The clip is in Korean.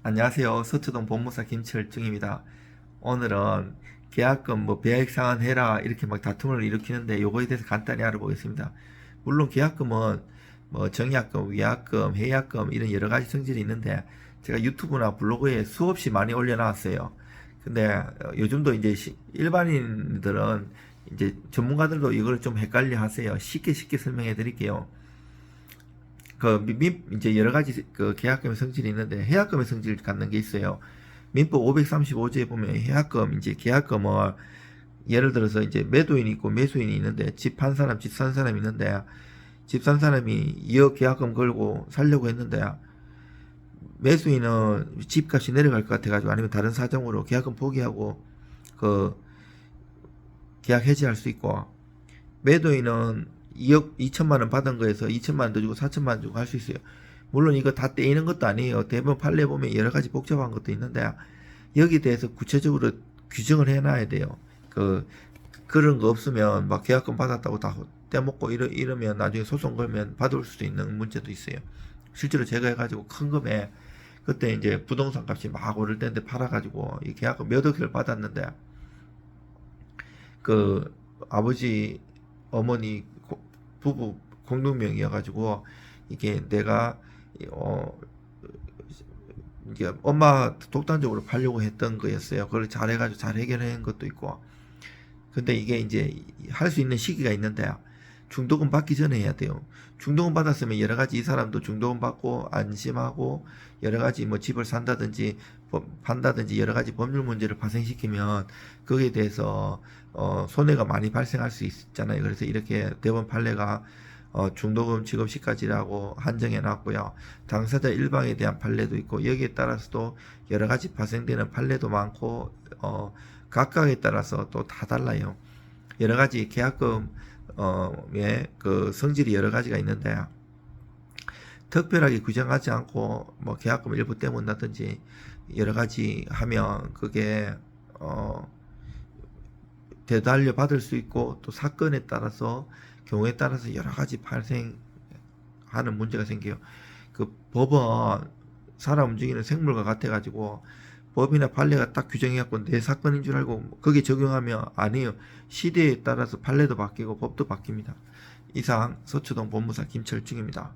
안녕하세요. 서초동 법무사 김철중입니다. 오늘은 계약금 배액 상환해라 이렇게 막 다툼을 일으키는데 요거에 대해서 간단히 알아보겠습니다. 물론 계약금은 정약금, 위약금, 해약금 이런 여러 가지 성질이 있는데 제가 유튜브나 블로그에 수없이 많이 올려놨어요. 근데 요즘도 이제 일반인들은 이제 전문가들도 이걸 좀 헷갈려 하세요. 쉽게 설명해 드릴게요. 이제 여러 가지 계약금의 성질이 있는데 해약금의 성질을 갖는 게 있어요. 민법 535조에 보면 해약금, 이제 계약금을 예를 들어서 이제 매도인이 있고 매수인이 있는데 집 한 사람, 집 산 사람이 있는데 집 산 사람이 이어 계약금 걸고 살려고 했는데 매수인은 집값이 내려갈 것 같아가지고 아니면 다른 사정으로 계약금 포기하고 그 계약 해지할 수 있고 매도인은 2억 2천만 원 받은 거에서 2천만 원 더 주고 4천만 원 주고 할 수 있어요. 물론 이거 다 떼이는 것도 아니에요. 대부분 판례 보면 여러 가지 복잡한 것도 있는데 여기에 대해서 구체적으로 규정을 해놔야 돼요. 그런 거 없으면 막 계약금 받았다고 다 떼먹고 이러면 나중에 소송 걸면 받을 수도 있는 문제도 있어요. 실제로 제가 해가지고 큰 금에 그때 이제 부동산 값이 막 오를 때인데 팔아가지고 이 계약금 몇 억을 받았는데 그 아버지 어머니 부부 공동명의여가지고 이게 내가 어 이게 엄마 독단적으로 팔려고 했던 거였어요. 그걸 잘해가지고 잘 해결한 것도 있고. 근데 이게 이제 할 수 있는 시기가 있는데 중도금 받기 전에 해야 돼요. 중도금 받았으면 여러 가지 이 사람도 중도금 받고 안심하고 여러 가지 집을 산다든지 판다든지 여러 가지 법률 문제를 발생시키면 거기에 대해서 손해가 많이 발생할 수 있잖아요. 그래서 이렇게 대법원 판례가 중도금 지급 시까지라고 한정해 놨고요. 당사자 일방에 대한 판례도 있고 여기에 따라서도 여러 가지 발생되는 판례도 많고 각각에 따라서 또 다 달라요. 여러 가지 계약금의 그 성질이 여러 가지가 있는데 특별하게 규정하지 않고 계약금 일부 떼문다든지 여러 가지 하면 그게 되돌려 받을 수 있고 또 사건에 따라서 경우에 따라서 여러 가지 발생하는 문제가 생겨요. 그 법은 사람 움직이는 생물과 같아가지고 법이나 판례가 딱 규정해갖고 내 사건인 줄 알고 거기에 적용하면 아니에요. 시대에 따라서 판례도 바뀌고 법도 바뀝니다. 이상 서초동 법무사 김철중입니다.